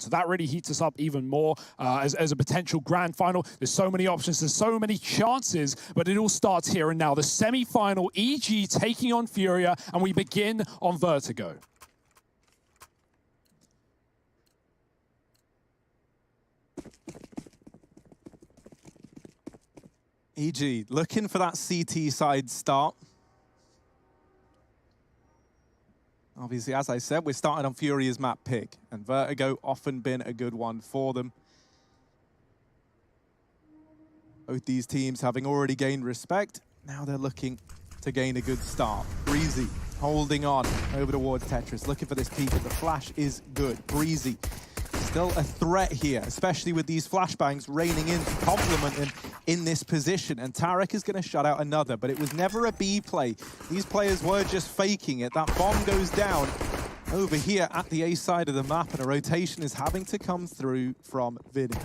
So that really heats us up even more as a potential grand final. There's so many options, there's so many chances, but it all starts here and now. The semi-final, EG taking on FURIA, and we begin on Vertigo. EG looking for that CT side start. Obviously, as I said, we're starting on FURIA's map pick, and Vertigo often been a good one for them. Both these teams having already gained respect, now they're looking to gain a good start. Breezy holding on over towards Tetris, looking for this peak, but the flash is good. Breezy still a threat here, especially with these flashbangs raining in to complement him in this position. And Tarek is going to shut out another, but it was never a B play. These players were just faking it. That bomb goes down over here at the A side of the map, and a rotation is having to come through from Vinny.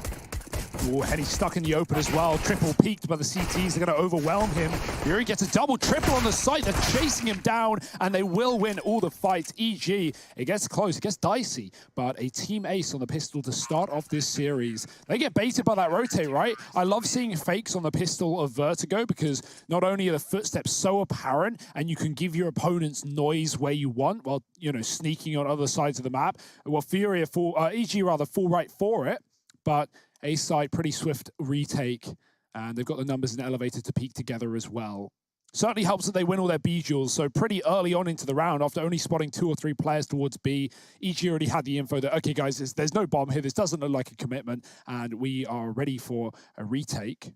Oh, Henny stuck in the open as well. Triple peaked by the CTs. They're going to overwhelm him. Fury gets a double, triple on the site. They're chasing him down, and they will win all the fights. EG, it gets close, it gets dicey, but a team ace on the pistol to start off this series. They get baited by that rotate, right? I love seeing fakes on the pistol of Vertigo because not only are the footsteps so apparent, and you can give your opponents noise where you want while, you know, sneaking on other sides of the map. Well, FURIA, EG rather, fall right for it, but A side, pretty swift retake, and they've got the numbers in the elevator to peak together as well. Certainly helps that they win all their B duels, so pretty early on into the round, after only spotting 2 or 3 players towards B, EG already had the info that, okay guys, there's no bomb here, this doesn't look like a commitment, and we are ready for a retake.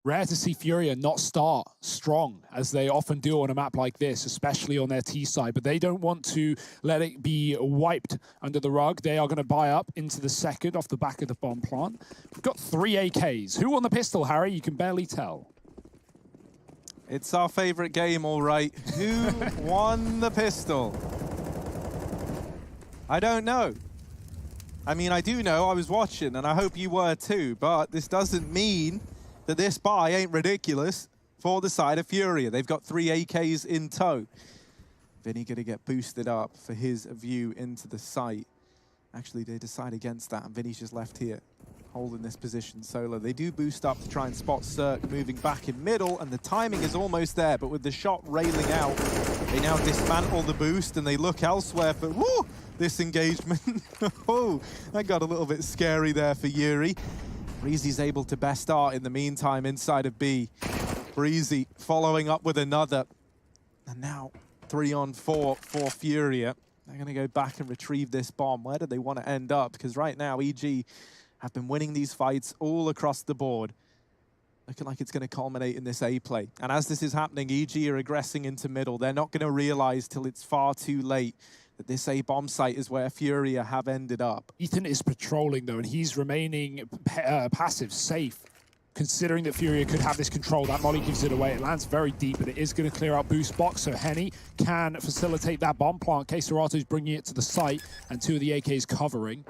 Rare to see FURIA not start strong, as they often do on a map like this, especially on their T side, but they don't want to let it be wiped under the rug. They are going to buy up into the second off the back of the bomb plant. We've got 3 AKs. Who won the pistol, Harry? You can barely tell. It's our favorite game, all right. Who won the pistol? I don't know. I mean, I do know, I was watching, and I hope you were too, but this doesn't mean that this buy ain't ridiculous for the side of FURIA. They've got 3 AKs in tow. Vinny gonna get boosted up for his view into the site. Actually, they decide against that, and Vinny's just left here, holding this position solo. They do boost up to try and spot Cirque moving back in middle, and the timing is almost there, but with the shot railing out, they now dismantle the boost, and they look elsewhere for, woo, this engagement. Oh, that got a little bit scary there for Yuri. Breezy's able to best start in the meantime inside of B. Breezy following up with another. And now 3 on 4 for FURIA. They're going to go back and retrieve this bomb. Where do they want to end up? Because right now, EG have been winning these fights all across the board. Looking like it's going to culminate in this A play. And as this is happening, EG are aggressing into middle. They're not going to realize till it's far too late that this A bomb site is where FURIA have ended up. Ethan is patrolling though, and he's remaining passive, safe, considering that FURIA could have this control. That molly gives it away. It lands very deep, but it is going to clear out boost box, so Henny can facilitate that bomb plant. K-Serato's bringing it to the site, and 2 of the AKs covering.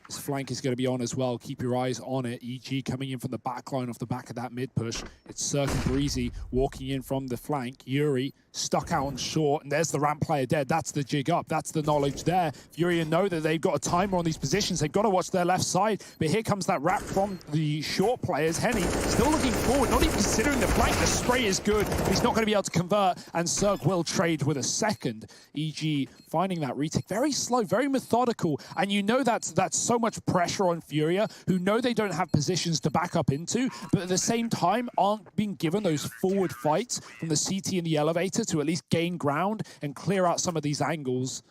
This flank is going to be on as well. Keep your eyes on it. EG coming in from the back line off the back of that mid push. It's Cirque and Breezy walking in from the flank. Yuri stuck out on short, and there's the ramp player dead. That's the jig up. That's the knowledge there. FURIA know that they've got a timer on these positions. They've got to watch their left side, but here comes that wrap from the short players. Henny still looking forward, not even considering the flank. The spray is good. He's not going to be able to convert, and Cirque will trade with a second. EG finding that retake. Very slow, very methodical, and you know that's so much pressure on FURIA, who know they don't have positions to back up into, but at the same time aren't being given those forward fights from the CT and the elevator to at least gain ground and clear out some of these angles.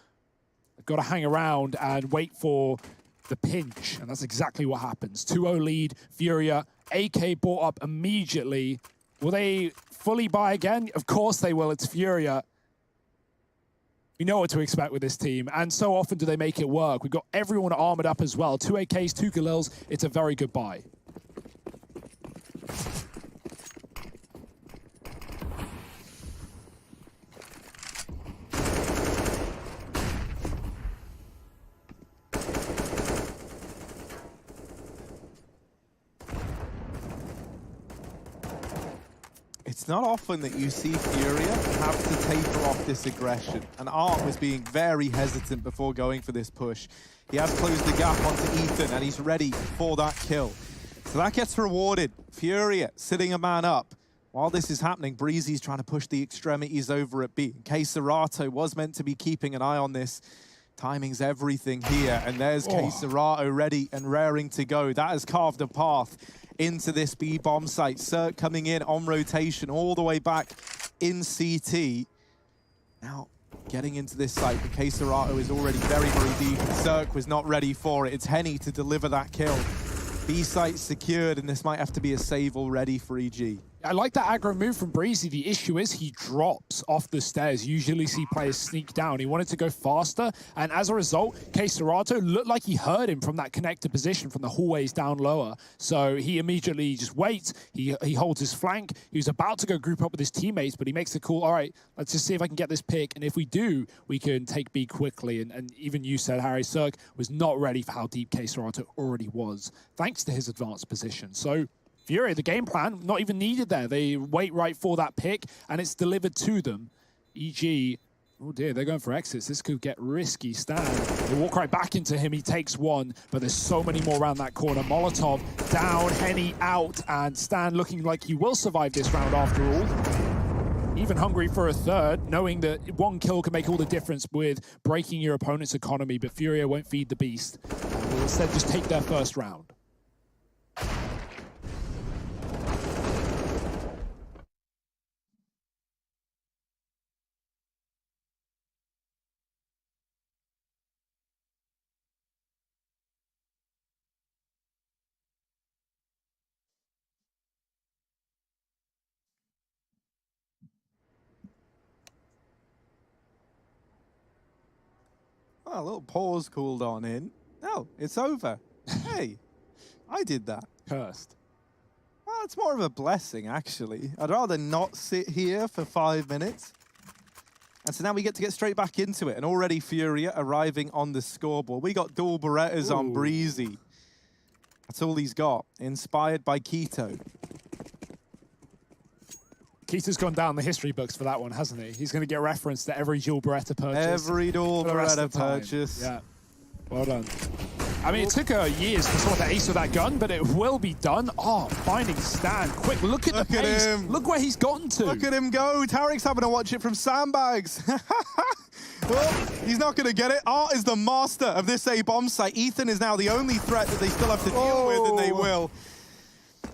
They've got to hang around and wait for the pinch, and that's exactly what happens. 2-0 lead, FURIA, AK brought up immediately. Will they fully buy again? Of course they will, it's FURIA. We know what to expect with this team, and so often do they make it work. We've got everyone armored up as well. 2 AKs, 2 Galils. It's a very good buy. It's It's not often that you see FURIA have to taper off this aggression. And Art was being very hesitant before going for this push. He has closed the gap onto Ethan, and he's ready for that kill. So that gets rewarded. FURIA sitting a man up. While this is happening, Breezy's trying to push the extremities over at B. Serato was meant to be keeping an eye on this. Timing's everything here, and there's Serato ready and raring to go. That has carved a path into this B bomb site. Cirque coming in on rotation all the way back in CT. Now, getting into this site, but Serato is already very, very deep. Cirque was not ready for it. It's Henny to deliver that kill. B site secured, and this might have to be a save already for EG. I like that aggro move from Breezy. The issue is he drops off the stairs. Usually see players sneak down. He wanted to go faster, and as a result, Serato looked like he heard him from that connector position from the hallways down lower. So he immediately just waits. He holds his flank. He was about to go group up with his teammates, but he makes the call, all right, let's just see if I can get this pick, and if we do, we can take B quickly. And even you said, Harry, Cirque was not ready for how deep Serato already was, thanks to his advanced position. So FURIA, the game plan, not even needed there. They wait right for that pick, and it's delivered to them. EG, oh dear, they're going for exits. This could get risky. Stan, they walk right back into him. He takes one, but there's so many more around that corner. Molotov down, Henny out, and Stan looking like he will survive this round after all. Even hungry for a third, knowing that one kill can make all the difference with breaking your opponent's economy, but FURIA won't feed the beast. Will instead just take their first round. Oh, a little pause called on in. No, it's over. Hey, I did that. Cursed. Well, it's more of a blessing, actually. I'd rather not sit here for 5 minutes. And so now we get to get straight back into it. And already FURIA arriving on the scoreboard. We got dual Berettas on Breezy. That's all he's got. Inspired by Keto. Keto's gone down the history books for that one, hasn't he? He's going to get referenced to every dual Beretta purchase. Every dual Beretta purchase. Yeah. Well done. I mean, it took years to sort the ace of that gun, but it will be done. Oh, finding Stan. Quick, look at the pace. Look where he's gotten to. Look at him go. Tarek's having to watch it from sandbags. Well, he's not going to get it. Art is the master of this A bomb site. Ethan is now the only threat that they still have to deal with, and they will.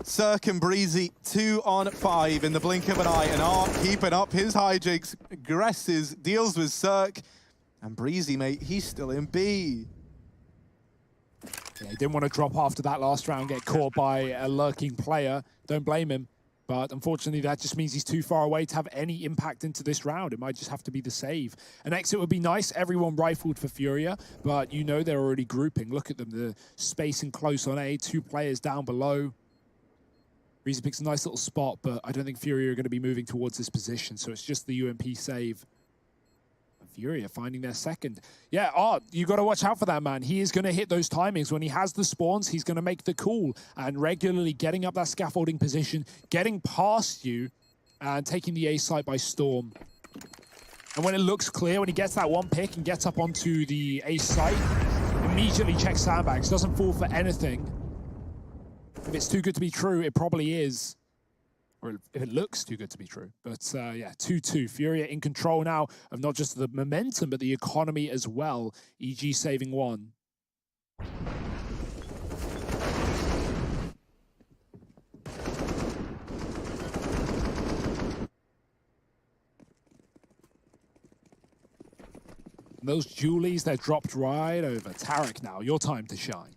Cirque and Breezy 2 on 5 in the blink of an eye, and Art keeping up his hijinks, aggresses, deals with Cirque, and Breezy, mate, he's still in B. Yeah, he didn't want to drop after that last round, get caught by a lurking player. Don't blame him, but unfortunately that just means he's too far away to have any impact into this round. It might just have to be the save. An exit would be nice, everyone rifled for FURIA, but you know they're already grouping. Look at them, the spacing close on A, 2 players down below. Breezy picks a nice little spot, but I don't think FURIA are going to be moving towards this position, so it's just the UMP save. FURIA finding their second. Yeah, Art, you got to watch out for that, man. He is going to hit those timings. When he has the spawns, he's going to make the call, and regularly getting up that scaffolding position, getting past you, and taking the A site by storm. And when it looks clear, when he gets that one pick and gets up onto the A site, immediately checks sandbags, doesn't fall for anything. If it's too good to be true, it probably is. Or if it looks too good to be true. But yeah, 2-2. FURIA in control now of not just the momentum, but the economy as well. EG saving 1. Those Julies, they're dropped right over. Tarek now, your time to shine.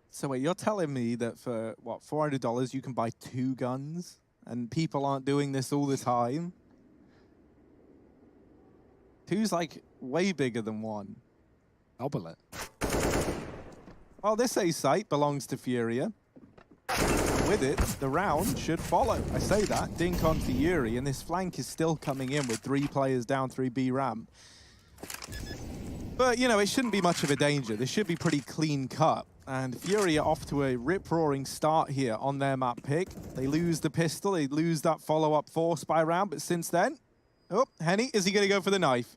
So wait, you're telling me that for, what, $400 you can buy 2 guns? And people aren't doing this all the time? 2's like way bigger than 1. Double it. Well, this A site belongs to FURIA. And with it, the round should follow. I say that, dink onto Yuri, and this flank is still coming in with 3 players down 3 B ramp. But, you know, it shouldn't be much of a danger. This should be pretty clean cut. And FURIA off to a rip-roaring start here on their map pick. They lose the pistol, they lose that follow-up force by round, but since then... Oh, Henny, is he going to go for the knife?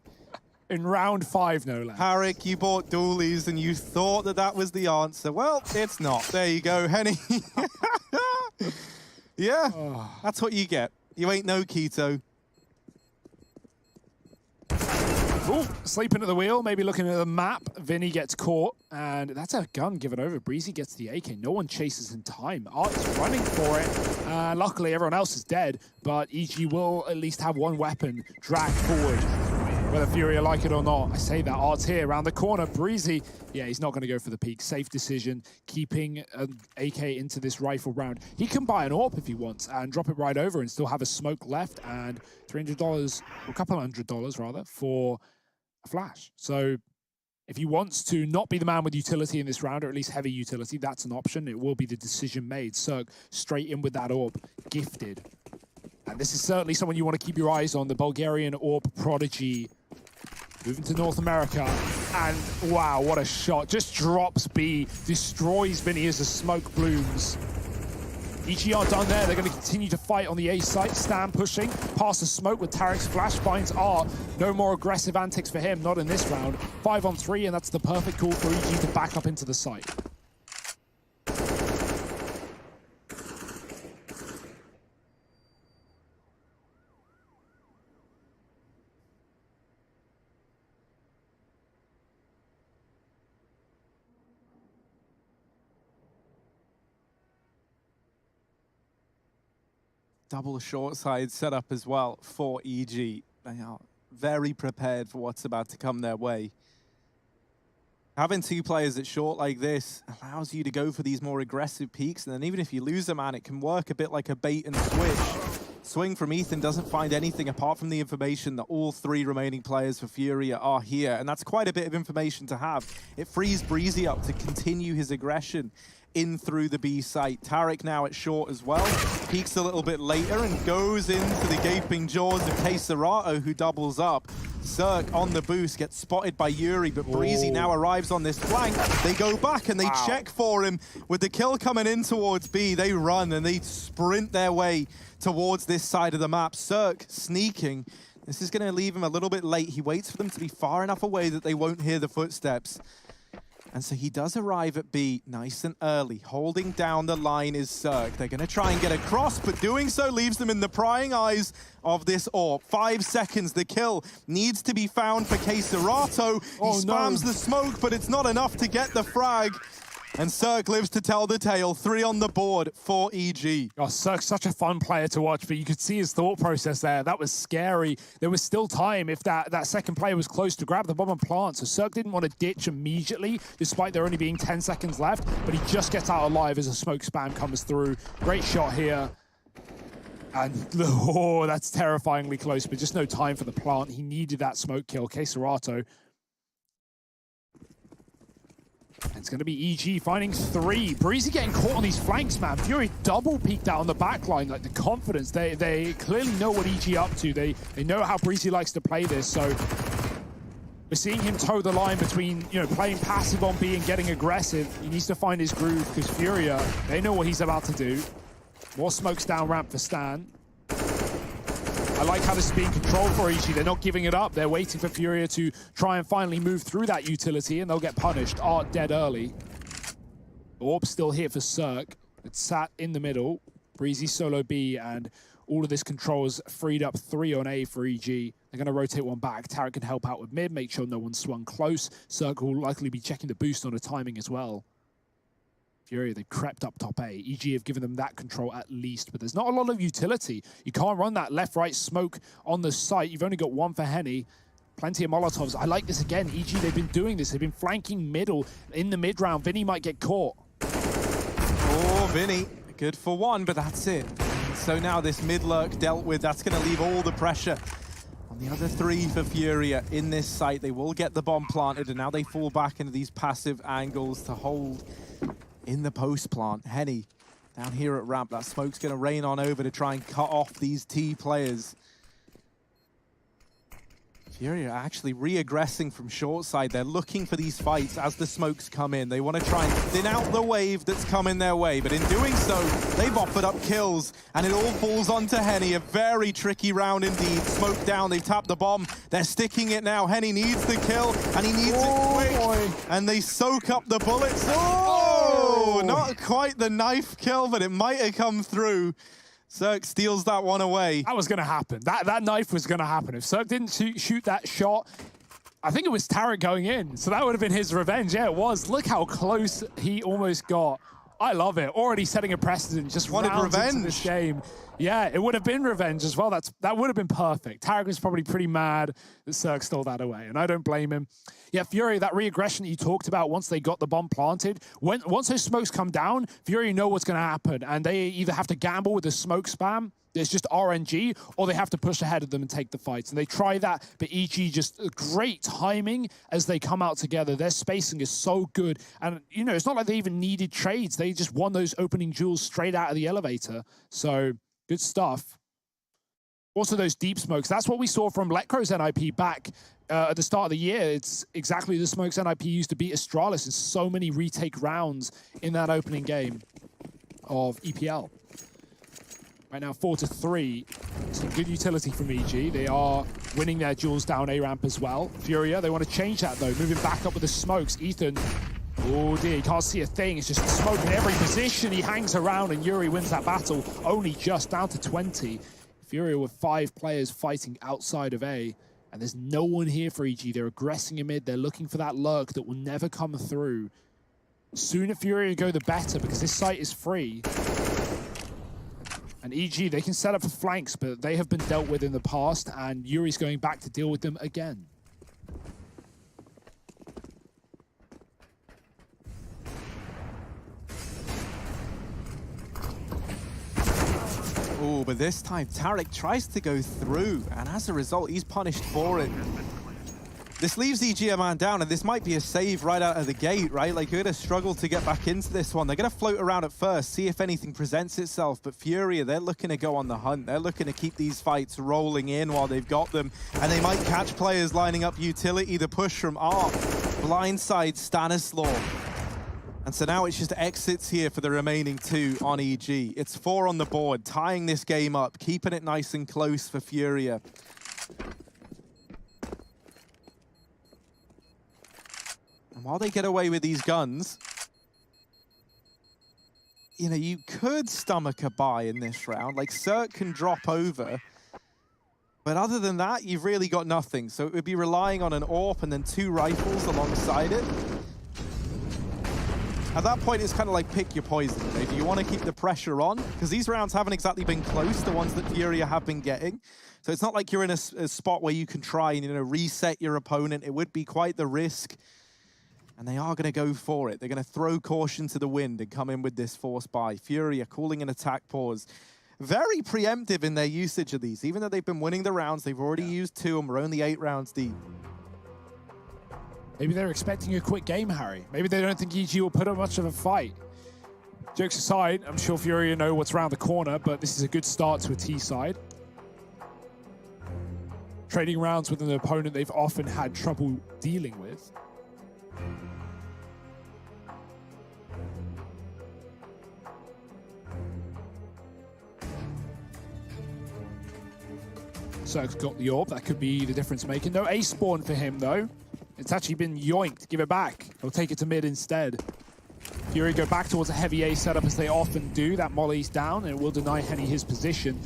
In round 5, no less. Harik, you bought dualies and you thought that that was the answer. Well, it's not. There you go, Henny. Yeah, that's what you get. You ain't no keto. Ooh, sleeping at the wheel, maybe looking at the map. Vinny gets caught, and that's a gun given over. Breezy gets the AK. No one chases in time. Art is running for it. Luckily, everyone else is dead, but EG will at least have one weapon dragged forward. Whether FURIA like it or not, I say that Art's here around the corner. Breezy, yeah, he's not going to go for the peak. Safe decision, keeping an AK into this rifle round. He can buy an AWP if he wants and drop it right over and still have a smoke left and $300, or a couple $100 rather, for a flash. So if he wants to not be the man with utility in this round, or at least heavy utility, that's an option. It will be the decision made. Cirque straight in with that AWP, gifted. And this is certainly someone you want to keep your eyes on, the Bulgarian AWP prodigy. Moving to North America, and wow, what a shot. Just drops B, destroys Vinny as the smoke blooms. EGR done there. They're going to continue to fight on the A site. Stan pushing past the smoke with Tarek's flash, finds Art. No more aggressive antics for him, not in this round. 5-on-3, and that's the perfect call for EG to back up into the site. Double short side setup as well for EG. They are very prepared for what's about to come their way. Having two players at short like this allows you to go for these more aggressive peaks, and then even if you lose a man, it can work a bit like a bait and switch. Swing from Ethan doesn't find anything apart from the information that all three remaining players for FURIA are here, and that's quite a bit of information to have. It frees Breezy up to continue his aggression in through the B site. Tarek now at short as well. Peeks a little bit later and goes into the gaping jaws of Keserato, who doubles up. Cirque on the boost, gets spotted by Yuri, but Breezy now arrives on this flank. They go back and they check for him. With the kill coming in towards B, they run and they sprint their way towards this side of the map. Cirque sneaking. This is going to leave him a little bit late. He waits for them to be far enough away that they won't hear the footsteps. And so he does arrive at B nice and early. Holding down the line is Cirque. They're going to try and get across, but doing so leaves them in the prying eyes of this AWP. 5 seconds. The kill needs to be found for Keserato. He spams the smoke, but it's not enough to get the frag. And Cirque lives to tell the tale. 3 on the board for EG. Oh, Cirque's such a fun player to watch, but you could see his thought process there. That was scary. There was still time if that second player was close to grab the bomb and plant. So Cirque didn't want to ditch immediately, despite there only being 10 seconds left. But he just gets out alive as a smoke spam comes through. Great shot here. And oh, that's terrifyingly close, but just no time for the plant. He needed that smoke kill. Keserato. It's going to be EG finding 3. Breezy getting caught on these flanks, man. Fury double peeked out on the back line, like the confidence. They clearly know what EG up to. They know how Breezy likes to play this, so we're seeing him toe the line between, you know, playing passive on B and getting aggressive. He needs to find his groove because FURIA, they know what he's about to do. More smokes down ramp for Stan. I like how this is being controlled for EG. They're not giving it up. They're waiting for FURIA to try and finally move through that utility, and they'll get punished. Art dead early. Orb still here for Cirque. It's sat in the middle. Breezy solo B, and all of this control is freed up 3 on A for EG. They're going to rotate one back. Tarek can help out with mid, make sure no one's swung close. Cirque will likely be checking the boost on the timing as well. FURIA, they've crept up top A. EG have given them that control at least, but there's not a lot of utility. You can't run that left-right smoke on the site. You've only got 1 for Henny. Plenty of Molotovs. I like this again. EG, they've been doing this. They've been flanking middle in the mid-round. Vinny might get caught. Oh, Vinny. Good for 1, but that's it. So now this mid-lurk dealt with. That's going to leave all the pressure on the other 3 for FURIA in this site. They will get the bomb planted, and now they fall back into these passive angles to hold in the post plant. Henny down here at ramp. That smoke's going to rain on over to try and cut off these T players. FURIA are actually re-aggressing from short side. They're looking for these fights as the smokes come in. They want to try and thin out the wave that's coming their way, but in doing so, they've offered up kills, and it all falls onto Henny. A very tricky round indeed. Smoke down, they've tapped the bomb. They're sticking it now. Henny needs the kill, and he needs it quick. Boy. And they soak up the bullets. Oh! Not quite the knife kill, but it might have come through. Cirque steals that one away. That was going to happen. That knife was going to happen. If Cirque didn't shoot that shot, I think it was Tarek going in. So that would have been his revenge. Yeah, it was. Look how close he almost got. I love it. Already setting a precedent. Just wanted rounds revenge into this game. Yeah, it would have been revenge as well. That would have been perfect. Tarek was probably pretty mad that Cirque stole that away, and I don't blame him. Yeah, FURIA, that re-aggression that you talked about once they got the bomb planted, once those smokes come down, FURIA know what's going to happen, and they either have to gamble with the smoke spam, it's just RNG, or they have to push ahead of them and take the fights. And they try that, but EG just great timing as they come out together. Their spacing is so good. And, you know, it's not like they even needed trades. They just won those opening duels straight out of the elevator. So, good stuff. Also, those deep smokes. That's what we saw from Letcrow's NIP back at the start of the year. It's exactly the smokes NIP used to beat Astralis in so many retake rounds in that opening game of EPL. Right now, 4-3. Some good utility from EG. They are winning their duels down A ramp as well. FURIA, they want to change that though. Moving back up with the smokes. Ethan, oh dear, he can't see a thing. It's just smoke in every position. He hangs around and Yuri wins that battle. Only just down to 20. FURIA with 5 players fighting outside of A. And there's no one here for EG. They're aggressing in mid. They're looking for that lurk that will never come through. Sooner FURIA go the better because this site is free. And EG, they can set up for flanks, but they have been dealt with in the past, and Yuri's going back to deal with them again. Oh, but this time Tarek tries to go through, and as a result, he's punished for it. This leaves EG a man down, and this might be a save right out of the gate, right? Like, you're going to struggle to get back into this one. They're going to float around at first, see if anything presents itself, but FURIA, they're looking to go on the hunt. They're looking to keep these fights rolling in while they've got them, and they might catch players lining up utility. The push from Ark, blindside Stanislaw. And so now it's just exits here for the remaining 2 on EG. It's 4 on the board, tying this game up, keeping it nice and close for FURIA. And while they get away with these guns, you know, you could stomach a buy in this round. Like, Cirque can drop over. But other than that, you've really got nothing. So it would be relying on an AWP and then 2 rifles alongside it. At that point, it's kind of like pick your poison. You know? Do you want to keep the pressure on? Because these rounds haven't exactly been close, the ones that FURIA have been getting. So it's not like you're in a spot where you can try and, you know, reset your opponent. It would be quite the risk. And they are going to go for it. They're going to throw caution to the wind and come in with this force buy. FURIA calling an attack pause. Very preemptive in their usage of these. Even though they've been winning the rounds, they've already used 2 and we're only 8 rounds deep. Maybe they're expecting a quick game, Harry. Maybe they don't think EG will put up much of a fight. Jokes aside, I'm sure FURIA know what's around the corner, but this is a good start to a T side. Trading rounds with an opponent they've often had trouble dealing with. Cirque's got the AWP. That could be the difference making. No ace spawn for him, though. It's actually been yoinked. Give it back. He'll take it to mid instead. FURIA go back towards a heavy A setup as they often do. That molly's down and it will deny Henny his position.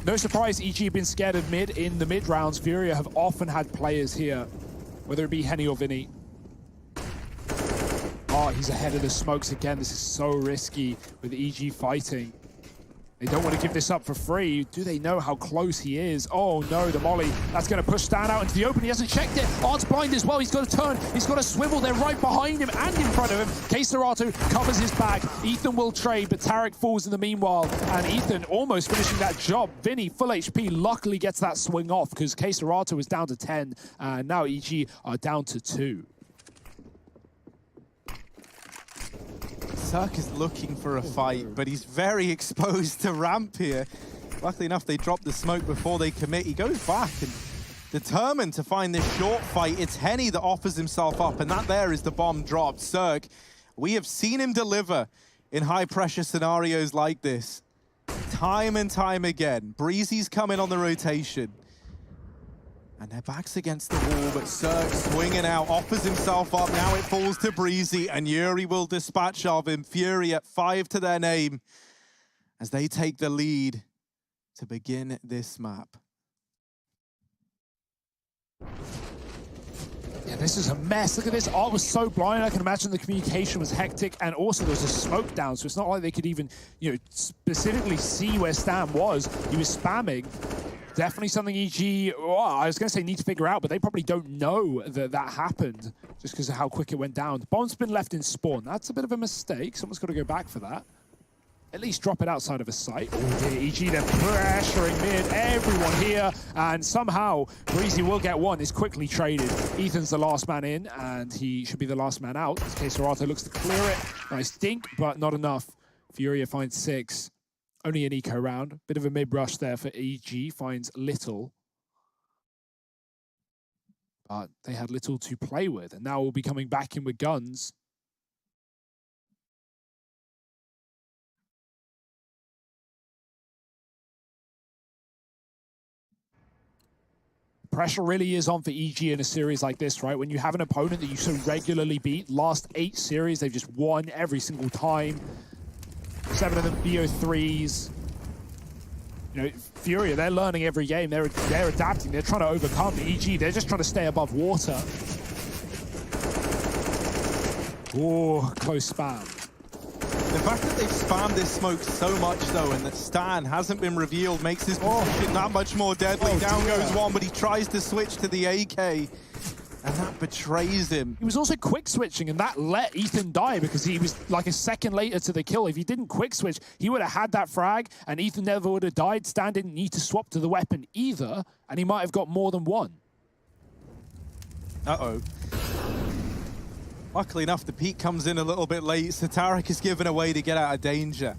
No surprise EG have been scared of mid in the mid rounds. FURIA have often had players here, whether it be Henny or Vinny. Oh, he's ahead of the smokes again. This is so risky with EG fighting. They don't want to give this up for free. Do they know how close he is? Oh no, the molly. That's going to push Stan out into the open. He hasn't checked it. Art's blind as well. He's got to turn. He's got to swivel. They're right behind him and in front of him. K-Serato covers his back. Ethan will trade, but Tarek falls in the meanwhile. And Ethan almost finishing that job. Vinny, full HP, luckily gets that swing off because K-Serato is down to 10. And now EG are down to 2. Cirque is looking for a fight, but he's very exposed to ramp here. Luckily enough, they dropped the smoke before they commit. He goes back, and determined to find this short fight. It's Henny that offers himself up, and that there is the bomb dropped. Cirque, we have seen him deliver in high-pressure scenarios like this. Time and time again. Breezy's coming on the rotation. And their back's against the wall, but Cirque swinging out, offers himself up. Now it falls to Breezy, and Yuri will dispatch of him. FURIA 5 to their name as they take the lead to begin this map. Yeah, this is a mess. Look at this. Art was so blind. I can imagine the communication was hectic, and also there was a smoke down, so it's not like they could even, specifically see where Stan was. He was spamming. Definitely something EG, I was going to say need to figure out, but they probably don't know that that happened just because of how quick it went down. The bomb's been left in spawn. That's a bit of a mistake. Someone's got to go back for that. At least drop it outside of a site. Oh dear, EG, they're pressuring mid, everyone here, and somehow Breezy will get one. It's quickly traded. Ethan's the last man in, and he should be the last man out. This case, Serato looks to clear it. Nice dink, but not enough. FURIA finds 6. Only an eco round. Bit of a mid-rush there for EG, finds little. But they had little to play with, and now we'll be coming back in with guns. Pressure really is on for EG in a series like this, right? When you have an opponent that you so regularly beat, last 8 series, they've just won every single time. 7 of them BO3s. FURIA, they're learning every game. They're adapting. They're trying to overcome. EG, they're just trying to stay above water. Oh, close spam. The fact that they've spammed this smoke so much, though, and that Stan hasn't been revealed makes his position that much more deadly. Down goes one, but he tries to switch to the AK, and that betrays him. He was also quick switching, and that let Ethan die because he was like a second later to the kill. If he didn't quick switch, he would have had that frag, and Ethan never would have died. Stan didn't need to swap to the weapon either, and he might have got more than one. Uh-oh. Luckily enough, the peak comes in a little bit late, so Tarek is given away to get out of danger.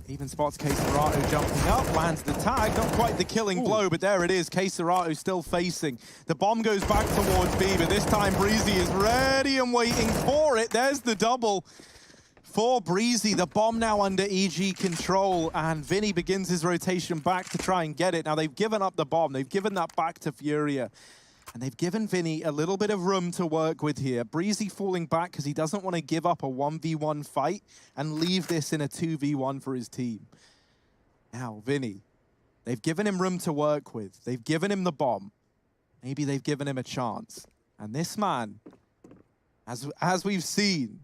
Even spots Serato jumping up, lands the tag, not quite the killing blow, but there it is. Serato still facing. The bomb goes back towards B, but this time Breezy is ready and waiting for it. There's the double for Breezy. The bomb now under EG control, and Vinny begins his rotation back to try and get it. Now they've given up the bomb, they've given that back to FURIA. And they've given Vinny a little bit of room to work with here. Breezy falling back because he doesn't want to give up a 1v1 fight and leave this in a 2v1 for his team. Now, Vinny, they've given him room to work with. They've given him the bomb. Maybe they've given him a chance. And this man, as we've seen,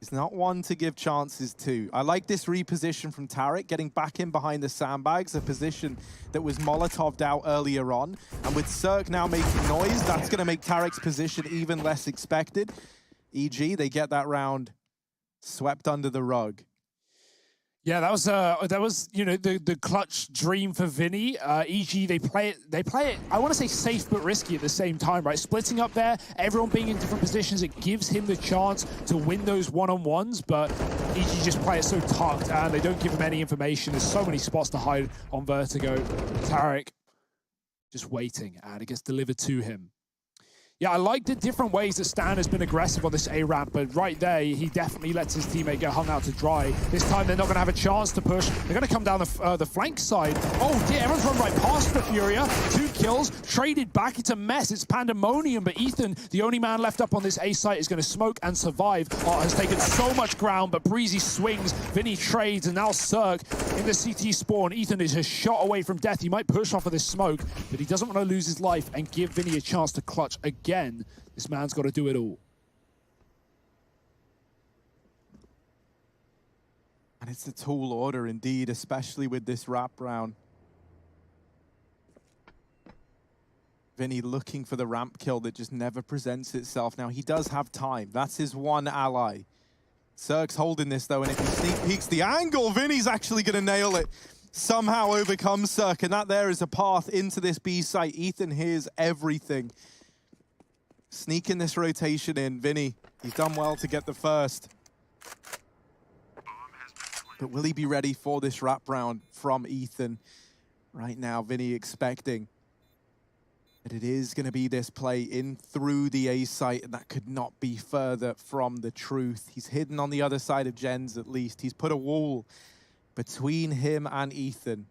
is not one to give chances to. I like this reposition from Tarek, getting back in behind the sandbags, a position that was Molotov'd out earlier on. And with Cirque now making noise, that's going to make Tarek's position even less expected. EG, they get that round swept under the rug. Yeah, that was the clutch dream for Vinny. EG, they play it, I want to say safe but risky at the same time, right? Splitting up there, everyone being in different positions, it gives him the chance to win those one-on-ones, but EG just play it so tucked, and they don't give him any information. There's so many spots to hide on Vertigo. Tarek just waiting, and it gets delivered to him. Yeah, I like the different ways that Stan has been aggressive on this A ramp, but right there, he definitely lets his teammate get hung out to dry. This time, they're not going to have a chance to push. They're going to come down the flank side. Oh dear, everyone's run right past the FURIA. 2 kills, traded back. It's a mess. It's pandemonium, but Ethan, the only man left up on this A site, is going to smoke and survive. Has taken so much ground, but Breezy swings. Vinny trades, and now Cirque in the CT spawn. Ethan is a shot away from death. He might push off of this smoke, but he doesn't want to lose his life and give Vinny a chance to clutch again. This man's got to do it all. And it's a tall order indeed, especially with this wrap round. Vinny looking for the ramp kill that just never presents itself. Now, he does have time. That's his one ally. Cirque's holding this, though, and if he sneak peeks the angle, Vinny's actually going to nail it. Somehow overcomes Cirque, and that there is a path into this B site. Ethan hears everything. Sneaking this rotation in. Vinny, he's done well to get the first. But will he be ready for this wrap round from Ethan? Right now, Vinny expecting But it is going to be this play in through the A site, and that could not be further from the truth. He's hidden on the other side of Jens, at least. He's put a wall between him and Ethan.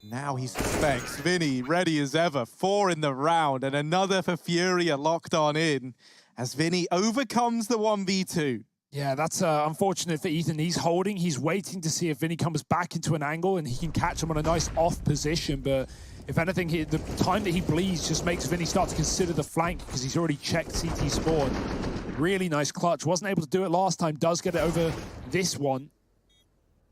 Now he suspects Vinny, ready as ever. 4 in the round, and another for FURIA locked on in as Vinny overcomes the 1v2. Yeah, that's unfortunate for Ethan. He's holding, he's waiting to see if Vinny comes back into an angle and he can catch him on a nice off position, but if anything, the time that he bleeds just makes Vinny start to consider the flank because he's already checked CT spawn. Really nice clutch. Wasn't able to do it last time, does get it over this one.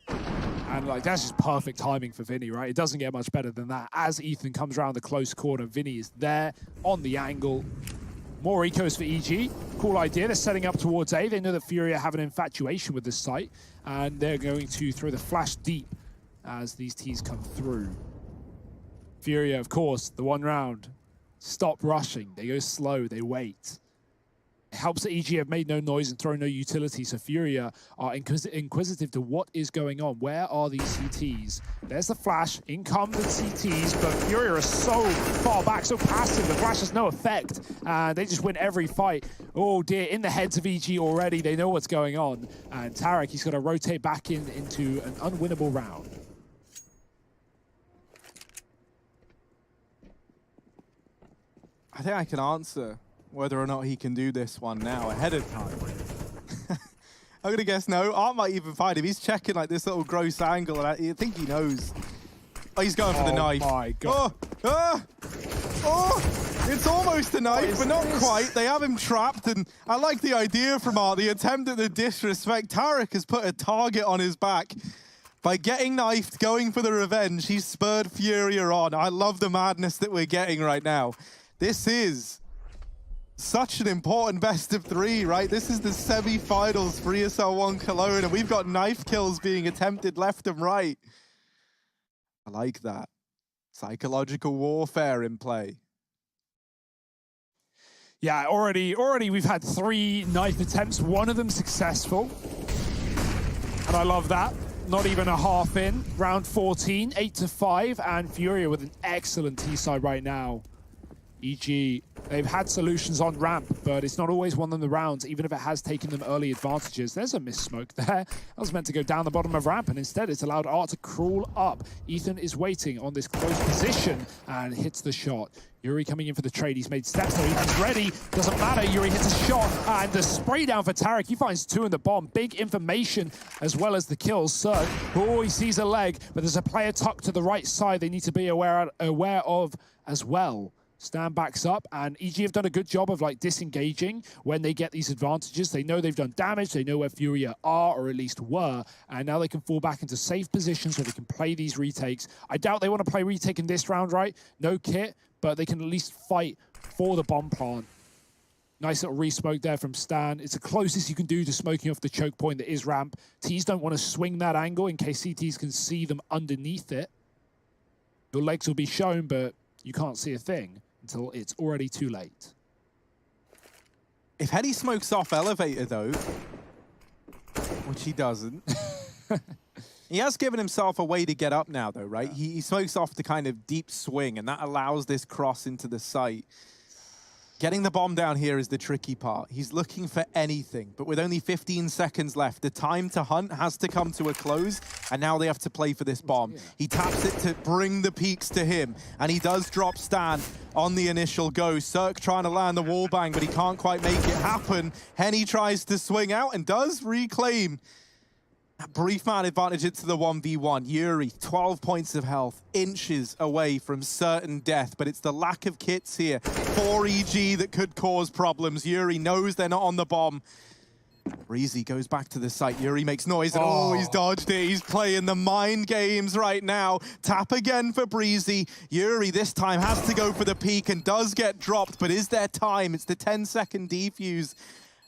And like, that's just perfect timing for Vinny, right? It doesn't get much better than that. As Ethan comes around the close corner, Vinny is there on the angle. More ecos for EG. Cool idea. They're setting up towards A. They know that FURIA have an infatuation with this site, and they're going to throw the flash deep as these Ts come through. FURIA, of course, the one round. Stop rushing. They go slow. They wait. It helps that EG have made no noise and thrown no utility, so FURIA are inquisitive to what is going on. Where are these CTs? There's the flash. In come the CTs, but FURIA are so far back, so passive. The flash has no effect. They just win every fight. Oh dear, in the heads of EG already. They know what's going on. And Tarek, he's got to rotate back into an unwinnable round. I think I can answer whether or not he can do this one now ahead of time. I'm gonna guess no. Art might even find him. He's checking like this little gross angle, and I think he knows. Oh, he's going for the knife. Oh my God. Oh, it's almost a knife, but not quite. They have him trapped, and I like the idea from Art, the attempt at the disrespect. Tarek has put a target on his back. By getting knifed, going for the revenge, he's spurred FURIA on. I love the madness that we're getting right now. This is such an important best of 3, right? This is the semi-finals for ESL 1 Cologne, and we've got knife kills being attempted left and right. I like that. Psychological warfare in play. Yeah, already we've had 3 knife attempts, one of them successful. And I love that. Not even a half in. Round 14, 8-5, and FURIA with an excellent T-side right now. EG, they've had solutions on ramp, but it's not always won them the rounds, even if it has taken them early advantages. There's a missed smoke there. That was meant to go down the bottom of ramp, and instead it's allowed Art to crawl up. Ethan is waiting on this close position and hits the shot. Yuri coming in for the trade. He's made steps, so Ethan's ready. Doesn't matter. Yuri hits a shot, and the spray down for Tarek. He finds 2 in the bomb. Big information as well as the kills. Surge. Oh, he sees a leg, but there's a player tucked to the right side they need to be aware of as well. Stan backs up, and EG have done a good job of like disengaging when they get these advantages. They know they've done damage, they know where FURIA are, or at least were, and now they can fall back into safe positions where they can play these retakes. I doubt they want to play retake in this round, right? No kit, but they can at least fight for the bomb plant. Nice little re-smoke there from Stan. It's the closest you can do to smoking off the choke point that is ramp. Ts don't want to swing that angle in case CTs can see them underneath it. Your legs will be shown, but you can't see a thing until it's already too late. If Henny smokes off elevator, though, which he doesn't, he has given himself a way to get up now, though, right? Yeah. He smokes off the kind of deep swing, and that allows this cross into the site. Getting the bomb down here is the tricky part. He's looking for anything, but with only 15 seconds left, the time to hunt has to come to a close, and now they have to play for this bomb. Yeah. He taps it to bring the peaks to him, and he does drop Stan on the initial go. Cirque trying to land the wall bang, but he can't quite make it happen. Henny tries to swing out and does reclaim that brief man advantage into the 1v1. Yuri, 12 points of health, inches away from certain death, but it's the lack of kits here for EG that could cause problems. Yuri knows they're not on the bomb. Breezy goes back to the site. Yuri makes noise, and oh, he's dodged it. He's playing the mind games right now. Tap again for Breezy. Yuri this time has to go for the peak and does get dropped, but is there time? It's the 10-second defuse.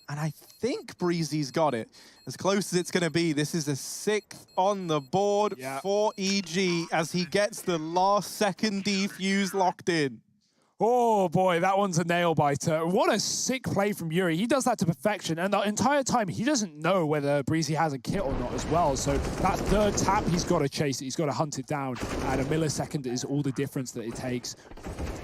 And I think Breezy's got it. As close as it's going to be, this is a 6th on the board for EG as he gets the last second defuse locked in. Oh boy, that one's a nail biter. What a sick play from Yuri. He does that to perfection, and the entire time he doesn't know whether Breezy has a kit or not as well. So that 3rd tap, he's got to chase it. He's got to hunt it down, and a millisecond is all the difference that it takes.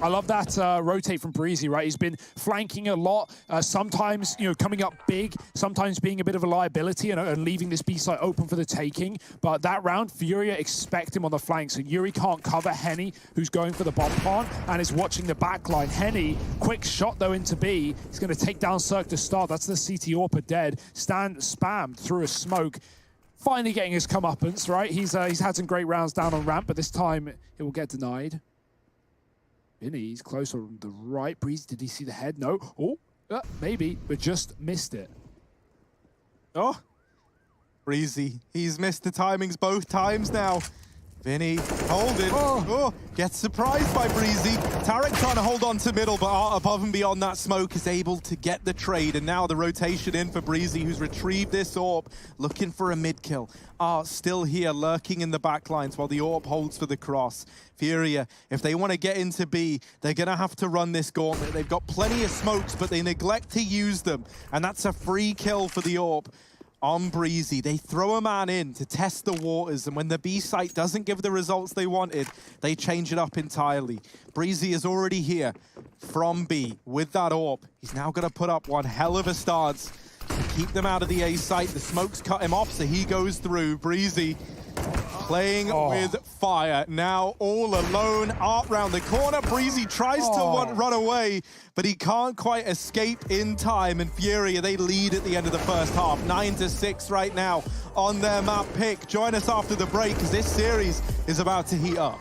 I love that rotate from Breezy, right? He's been flanking a lot, sometimes, you know, coming up big, sometimes being a bit of a liability and leaving this B site open for the taking. But that round, Furia expect him on the flank, so Yuri can't cover Henny, who's going for the bomb plant, and is watching the backline. Henny, quick shot though into B. He's going to take down Cirque to start. That's the CT AWP dead. Stan spammed through a smoke. Finally getting his comeuppance, right? He's had some great rounds down on ramp, but this time it will get denied. He's close on the right. Breeze, did he see the head? No. Oh, maybe, but just missed it. Oh, Breezy. He's missed the timings both times now. Vinny, hold it. Oh, gets surprised by Breezy. Tarek trying to hold on to middle, but above and beyond that smoke is able to get the trade. And now the rotation in for Breezy, who's retrieved this AWP, looking for a mid kill. Still here, lurking in the backlines while the AWP holds for the cross. Furia, if they want to get into B, they're going to have to run this gauntlet. They've got plenty of smokes, but they neglect to use them. And that's a free kill for the AWP. On Breezy, they throw a man in to test the waters, and when the B site doesn't give the results they wanted, they change it up entirely. Breezy is already here from B with that AWP. He's now going to put up one hell of a stance to keep them out of the A site. The smoke's cut him off, so he goes through. Breezy playing with fire. Now all alone, Art round the corner. Breezy tries to run away, but he can't quite escape in time. And Furia, they lead at the end of the first half. 9-6 right now on their map pick. Join us after the break, because this series is about to heat up.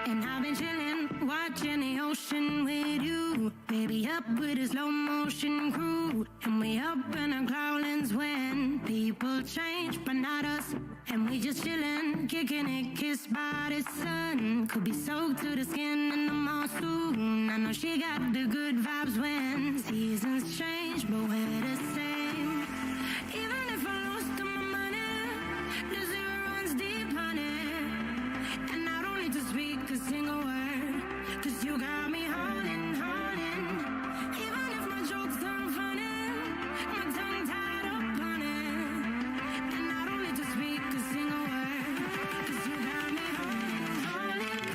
And I've been chillin', watching the ocean with you. Baby up with a slow motion crew. And we up in our cloudlands when people change, but not us. And we just chillin', kicking it, kissed by the sun. Could be soaked to the skin in the monsoon. I know she got the good vibes when seasons change, but we're the same. Even if I lost all my money, the zero runs deep, honey. And I don't need to speak a single word, 'cause you got me holding, holding. Even if my jokes aren't funny, my tongue tied up on it. And I don't need to speak a single word, 'cause you got me holding, holding.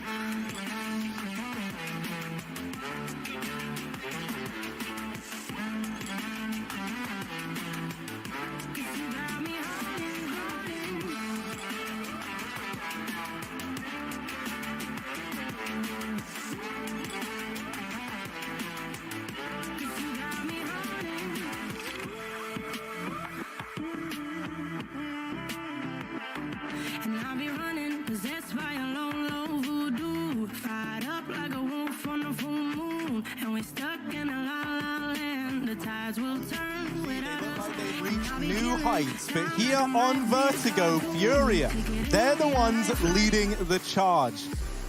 new heights. But here on Vertigo, FURIA, they're the ones leading the charge.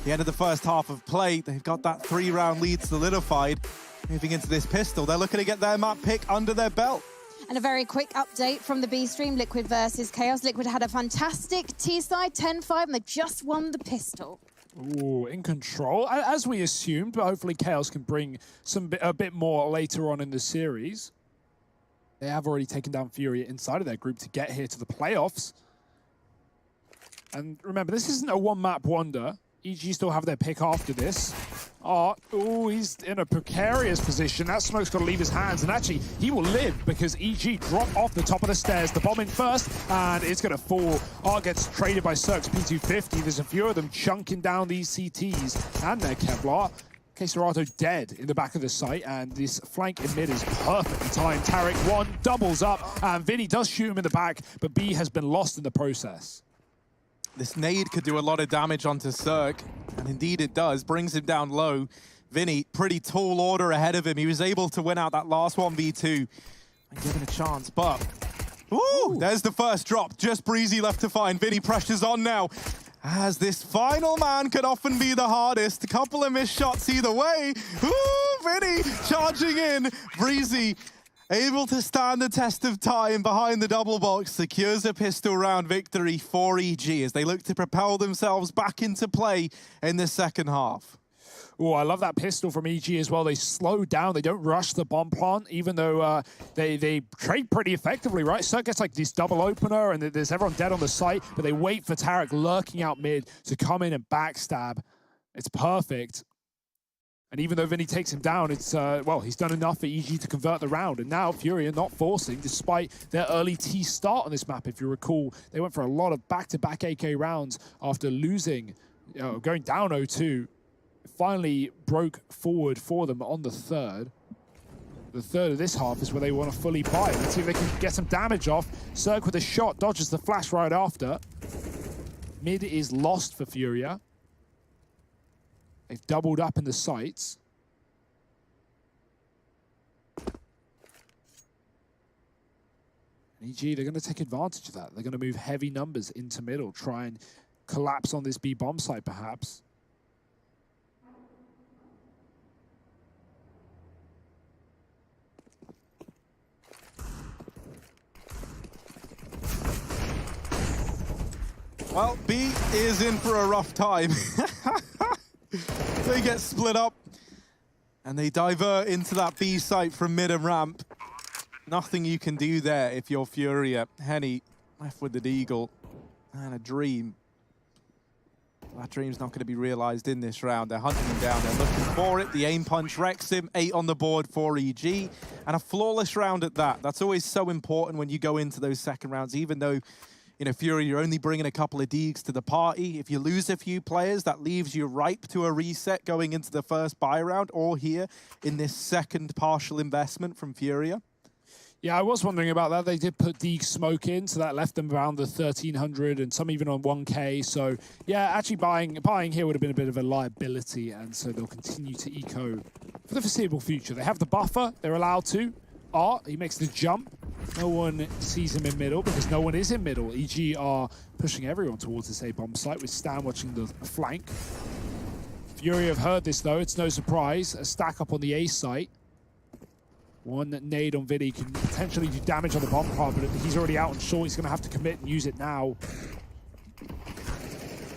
The end of the first half of play, they've got that 3-round lead solidified. Moving into this pistol, they're looking to get their map pick under their belt. And a very quick update from the B stream, Liquid versus Chaos. Liquid had a fantastic T-side 10-5, and they just won the pistol. Ooh, in control, as we assumed, but hopefully Chaos can bring a bit more later on in the series. They have already taken down FURIA inside of their group to get here to the playoffs. And remember, this isn't a one-map wonder. EG still have their pick after this. Oh, he's in a precarious position. That smoke's got to leave his hands, and actually, he will live because EG drop off the top of the stairs. The bomb in first, and it's going to fall. Art gets traded by Cirque's P250. There's a few of them chunking down these CTs and their Kevlar. Serato dead in the back of the site, and this flank in mid is perfectly timed. Tarek one doubles up, and Vinny does shoot him in the back, but B has been lost in the process. This nade could do a lot of damage onto Cirque, and indeed it does. Brings him down low. Vinny, pretty tall order ahead of him. He was able to win out that last 1v2 and given a chance, but... Ooh, there's the first drop. Just Breezy left to find. Vinny pressures on now, as this final man could often be the hardest. A couple of missed shots either way. Ooh, Vinny charging in. Breezy able to stand the test of time behind the double box, secures a pistol round victory for EG as they look to propel themselves back into play in the second half. Oh, I love that pistol from EG as well. They slow down. They don't rush the bomb plant, even though they trade pretty effectively, right? Cirque gets like this double opener, and there's everyone dead on the site, but they wait for Tarek lurking out mid to come in and backstab. It's perfect. And even though Vinny takes him down, it's, well, he's done enough for EG to convert the round. And now FURIA not forcing, despite their early T start on this map. If you recall, they went for a lot of back-to-back AK rounds after losing, going down 0-2. Finally broke forward for them on the third. The third of this half is where they want to fully buy. Let's see if they can get some damage off. Cirque with a shot, dodges the flash right after. Mid is lost for FURIA. They've doubled up in the sights. And EG, they're going to take advantage of that. They're going to move heavy numbers into middle, try and collapse on this B bomb site perhaps. Well, B is in for a rough time. They get split up, and they divert into that B site from mid and ramp. Nothing you can do there if you're FURIA. Henny left with the Deagle and a dream. That dream's not going to be realized in this round. They're hunting him down. They're looking for it. The aim punch wrecks him. 8 on the board for EG, and a flawless round at that. That's always so important when you go into those second rounds, even though, you know, FURIA, you're only bringing a couple of deags to the party. If you lose a few players, that leaves you ripe to a reset going into the first buy round, or here in this second partial investment from FURIA. Yeah, I was wondering about that. They did put deag smoke in, so that left them around the 1,300 and some even on 1K. So yeah, actually buying here would have been a bit of a liability, and so they'll continue to eco for the foreseeable future. They have the buffer. They're allowed to. Art, he makes the jump. No one sees him in middle because no one is in middle. EG are pushing everyone towards this A-bomb site with Stan watching the flank. FURIA have heard this though, it's no surprise. A stack up on the A site. One nade on Vinny can potentially do damage on the bomb part, but he's already out on short. He's going to have to commit and use it now.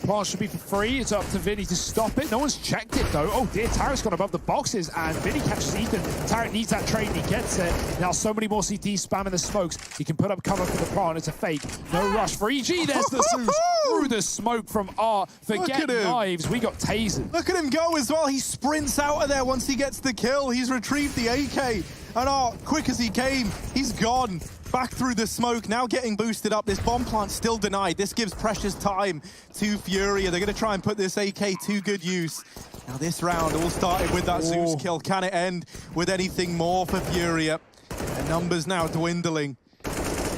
Plant should be for free. It's up to Vinny to stop it. No one's checked it, though. Oh, dear. Tarek's gone above the boxes, and Vinny catches Ethan. Tarek needs that trade, and he gets it. Now, so many more CTs spamming the smokes. He can put up cover for the plant. It's a fake. No rush for EG. There's the through the smoke from Art. Forget knives. We got tasered. Look at him go as well. He sprints out of there once he gets the kill. He's retrieved the AK. And Art, quick as he came, he's gone. Back through the smoke, now getting boosted up. This bomb plant still denied. This gives precious time to FURIA. They're going to try and put this AK to good use. Now this round all started with that Zeus kill. Can it end with anything more for FURIA? The numbers now dwindling.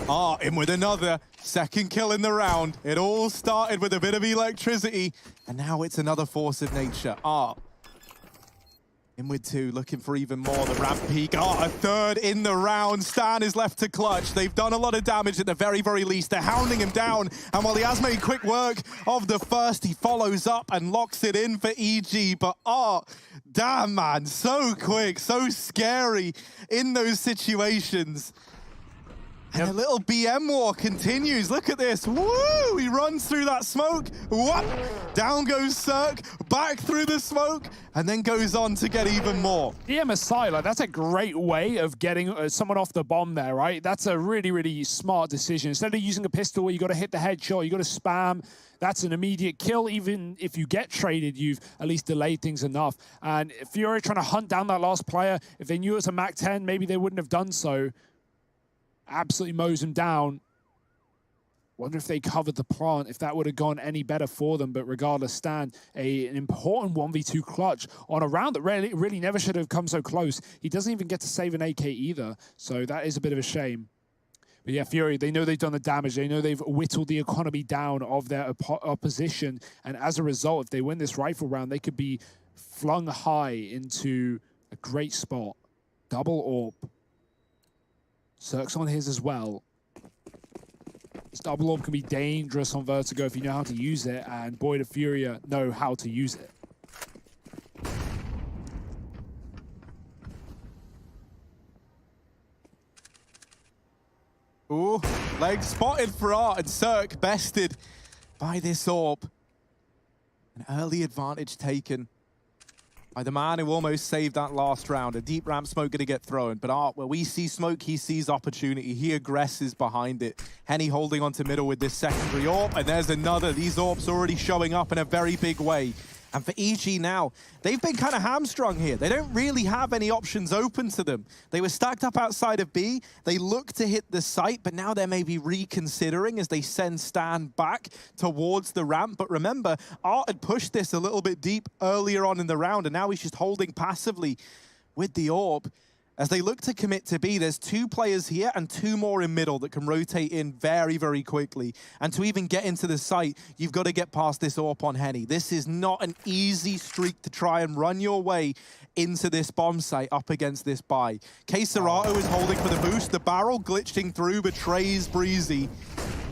Art in with another second kill in the round. It all started with a bit of electricity, and now it's another force of nature. Art In with 2, looking for even more. The ramp peak. Oh, a third in the round. Stan is left to clutch. They've done a lot of damage at the very, very least. They're hounding him down. And while he has made quick work of the first, he follows up and locks it in for EG. But oh, damn, man. So quick, so scary in those situations. And the little BM war continues. Look at this. Woo! He runs through that smoke. Whoop! Down goes Cirque, back through the smoke, and then goes on to get even more. BM aside, like, that's a great way of getting someone off the bomb there, right? That's a really, really smart decision. Instead of using a pistol where you got to hit the headshot, you got to spam. That's an immediate kill. Even if you get traded, you've at least delayed things enough. And FURIA trying to hunt down that last player, if they knew it was a Mac 10, maybe they wouldn't have done so. Absolutely mows him down. Wonder if they covered the plant, if that would have gone any better for them. But regardless, Stan, an important 1v2 clutch on a round that really never should have come so close. He doesn't even get to save an AK either, so that is a bit of a shame. But yeah, FURIA, they know they've done the damage. They know they've whittled the economy down of their opposition. And as a result, if they win this rifle round, they could be flung high into a great spot. Double AWP. Cirque's on his as well. This double AWP can be dangerous on Vertigo if you know how to use it, and boy, do FURIA know how to use it. Ooh, leg spotted for Art, and Cirque bested by this AWP. An early advantage taken by the man who almost saved that last round. A deep ramp smoke going to get thrown, but Art, where we see smoke, he sees opportunity. He aggresses behind it. Henny holding onto middle with this secondary AWP, and there's another. These AWPs already showing up in a very big way. And for EG now, they've been kind of hamstrung here. They don't really have any options open to them. They were stacked up outside of B. They look to hit the site, but now they're maybe reconsidering as they send Stan back towards the ramp. But remember, Art had pushed this a little bit deep earlier on in the round, and now he's just holding passively with the AWP. As they look to commit to B, there's 2 players here and 2 more in middle that can rotate in very, very quickly. And to even get into the site, you've got to get past this AWP on Henny. This is not an easy streak to try and run your way into this bomb site up against this buy. K-Serato is holding for the boost. The barrel glitching through betrays Breezy.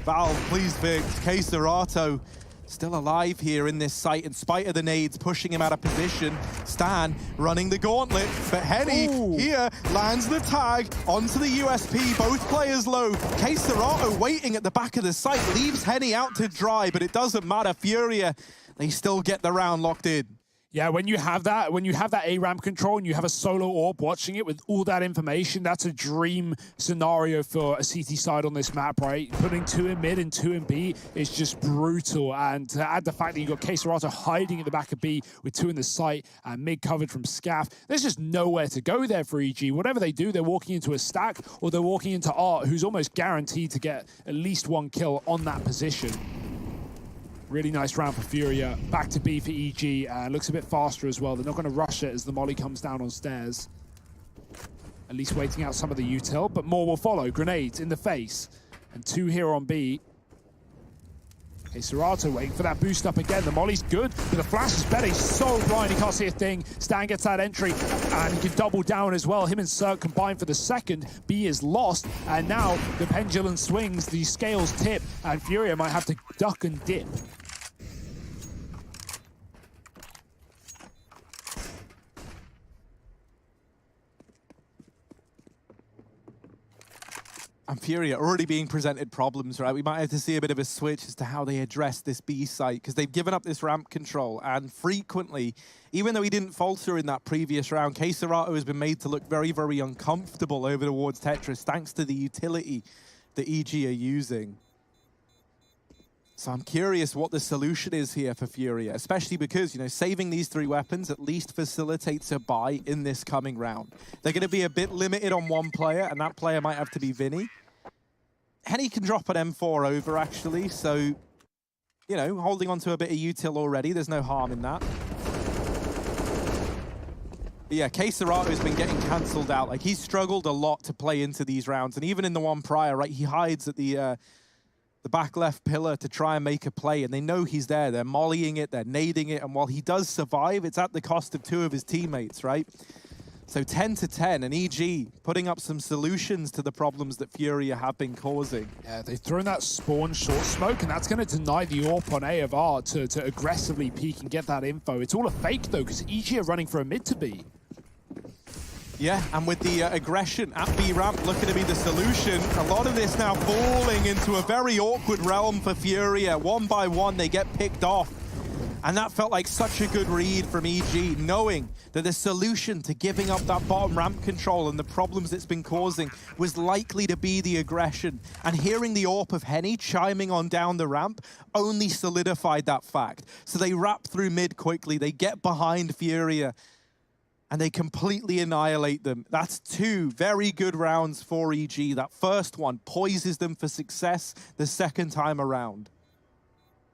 Valve, please fix. K-Serato still alive here in this site in spite of the nades pushing him out of position. Stan running the gauntlet, but Henny here lands the tag onto the USP. Both players low. K-Serato waiting at the back of the site, leaves Henny out to dry, but it doesn't matter. FURIA, they still get the round locked in. Yeah, when you have that A ramp control and you have a solo AWP watching it with all that information, that's a dream scenario for a CT side on this map, right? Putting 2 in mid and 2 in B is just brutal. And to add the fact that you got K-Serato hiding at the back of B with 2 in the site and mid covered from Scaff, there's just nowhere to go there for EG. Whatever they do, they're walking into a stack or they're walking into Art, who's almost guaranteed to get at least 1 kill on that position. Really nice round for FURIA. Back to B for EG. Looks a bit faster as well. They're not going to rush it as the molly comes down on stairs. At least waiting out some of the util, but more will follow. Grenades in the face. And 2 here on B. Okay, Serato waiting for that boost up again. The molly's good, but the flash is better. He's so blind, he can't see a thing. Stan gets that entry, and he can double down as well. Him and Cirque combine for the second. B is lost, and now the pendulum swings, the scales tip, and FURIA might have to duck and dip. And FURIA already being presented problems, right? We might have to see a bit of a switch as to how they address this B site, because they've given up this ramp control, and frequently, even though he didn't falter in that previous round, K-Serato has been made to look very, very uncomfortable over towards Tetris, thanks to the utility that EG are using. So I'm curious what the solution is here for FURIA, especially because, you know, saving these 3 weapons at least facilitates a buy in this coming round. They're going to be a bit limited on 1 player, and that player might have to be Vinny. Henny can drop an M4 over, actually, so, you know, holding on to a bit of util already, there's no harm in that. But yeah, K-Serato has been getting cancelled out. Like, he's struggled a lot to play into these rounds, and even in the one prior, right, he hides at the the back left pillar to try and make a play, and they know he's there. They're mollying it, they're nading it, and while he does survive, it's at the cost of 2 of his teammates, right? So 10 to 10, and EG putting up some solutions to the problems that FURIA have been causing. Yeah, they've thrown that spawn short smoke, and that's going to deny the AWP on A of R to aggressively peek and get that info. It's all a fake, though, because EG are running for a mid to B. Yeah, and with the aggression at B ramp looking to be the solution, a lot of this now falling into a very awkward realm for FURIA. One by one, they get picked off. And that felt like such a good read from EG, knowing that the solution to giving up that bottom ramp control and the problems it's been causing was likely to be the aggression. And hearing the AWP of Henny chiming on down the ramp only solidified that fact. So they wrap through mid quickly, they get behind FURIA, and they completely annihilate them. That's 2 very good rounds for EG. That first one poises them for success the second time around.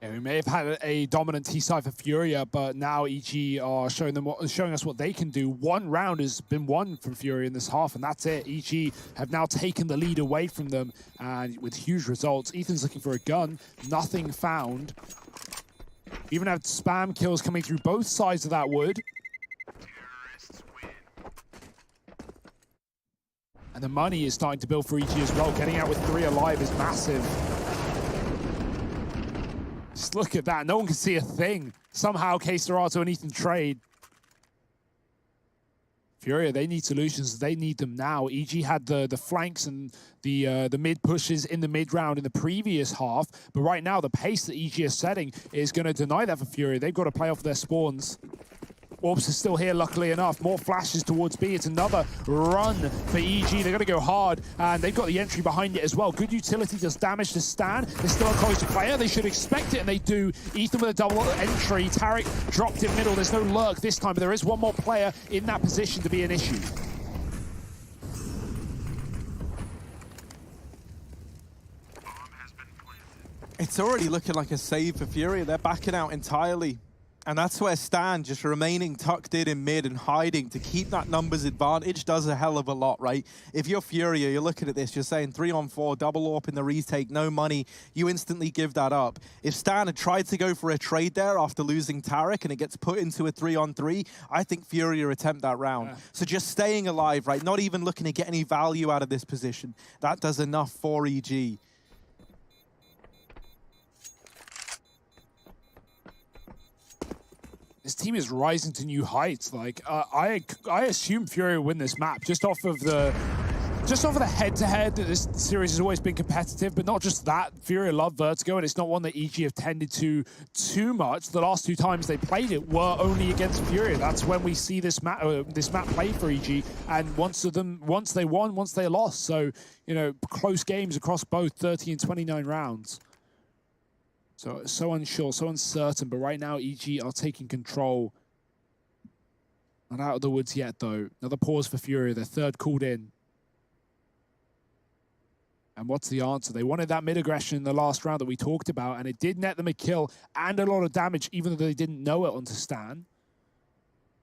Yeah, we may have had a dominant T-side for FURIA, but now EG are showing us what they can do. 1 round has been won from FURIA in this half, and that's it. EG have now taken the lead away from them, and with huge results. Ethan's looking for a gun, nothing found. Even have spam kills coming through both sides of that wood. And the money is starting to build for EG as well. Getting out with 3 alive is massive. Just look at that. No one can see a thing. Somehow, K-Serato and Ethan trade. FURIA, they need solutions. They need them now. EG had the flanks and the mid pushes in the mid round in the previous half. But right now, the pace that EG is setting is going to deny that for FURIA. They've got to play off their spawns. Orbs is still here, luckily enough. More flashes towards B. It's another run for EG. They're going to go hard, and they've got the entry behind it as well. Good utility does damage to Stan. They're still a close player. They should expect it, and they do. Ethan with a double entry. Tarek dropped in middle. There's no lurk this time, but there is one more player in that position to be an issue. It's already looking like a save for FURIA. They're backing out entirely. And that's where Stan just remaining tucked in mid and hiding to keep that numbers advantage does a hell of a lot, right? If you're FURIA, you're looking at this, you're saying 3-on-4, double AWP in the retake, no money, you instantly give that up. If Stan had tried to go for a trade there after losing Tarek and it gets put into a 3-on-3, I think FURIA attempt that round. Yeah. So just staying alive, right? Not even looking to get any value out of this position. That does enough for EG. This team is rising to new heights. Like I assume FURIA win this map just off of the head-to-head. This series has always been competitive, but not just that. FURIA love Vertigo, and it's not one that EG have tended to too much. The last 2 times they played it were only against FURIA. That's when we see this map played for EG. And once they won, once they lost. So you know, close games across both 30 and 29 rounds. So unsure, so uncertain, but right now EG are taking control. Not out of the woods yet, though. Another pause for FURIA, their 3rd called in. And what's the answer? They wanted that mid-aggression in the last round that we talked about, and it did net them a kill and a lot of damage, even though they didn't know it onto Stan.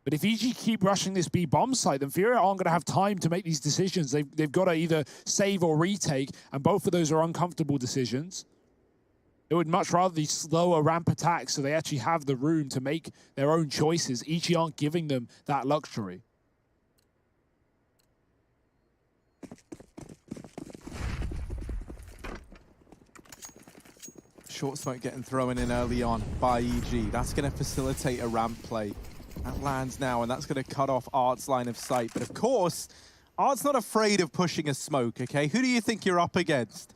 But if EG keep rushing this B bomb site, then FURIA aren't going to have time to make these decisions. They've got to either save or retake, and both of those are uncomfortable decisions. They would much rather these slower ramp attacks so they actually have the room to make their own choices. EG aren't giving them that luxury. Short smoke getting thrown in early on by EG. That's going to facilitate a ramp play. That lands now, and that's going to cut off Art's line of sight. But of course, Art's not afraid of pushing a smoke, okay? Who do you think you're up against?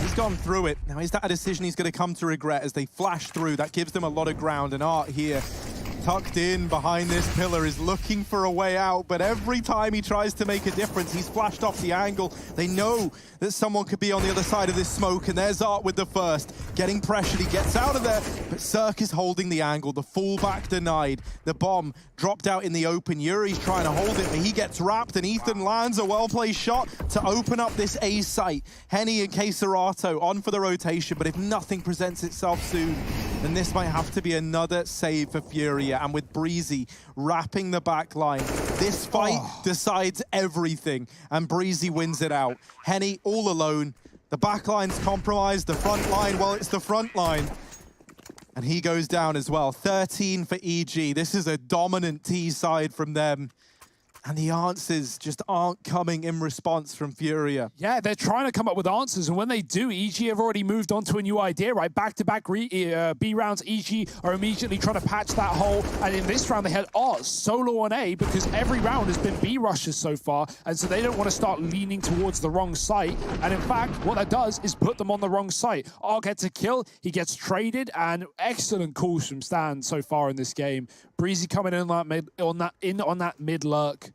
He's gone through it. Now, is that a decision he's going to come to regret as they flash through? That gives them a lot of ground, and Art here, tucked in behind this pillar, is looking for a way out, but every time he tries to make a difference, he's flashed off the angle. They know that someone could be on the other side of this smoke, and there's Art with the first. Getting pressured, he gets out of there, but Cirque is holding the angle. The fallback denied. The bomb dropped out in the open. Yuri's trying to hold it, but he gets wrapped, and Ethan lands a well-placed shot to open up this A site. Henny and K-Serato on for the rotation, but if nothing presents itself soon, then this might have to be another save for FURIA. And with Breezy wrapping the back line, this fight decides everything, and Breezy wins it out. Henny all alone, The back line's compromised, the front line, well, it's the front line. And he goes down as well. 13 for EG. This is a dominant T side from them. And the answers just aren't coming in response from FURIA. Yeah, they're trying to come up with answers, and when they do, EG have already moved on to a new idea, right? Back-to-back B rounds, EG are immediately trying to patch that hole, and in this round they had solo on A, because every round has been B rushes so far, and so they don't want to start leaning towards the wrong site, and in fact, what that does is put them on the wrong site. Gets a kill, he gets traded, and excellent calls from Stan so far in this game. Breezy coming in on that mid lurk,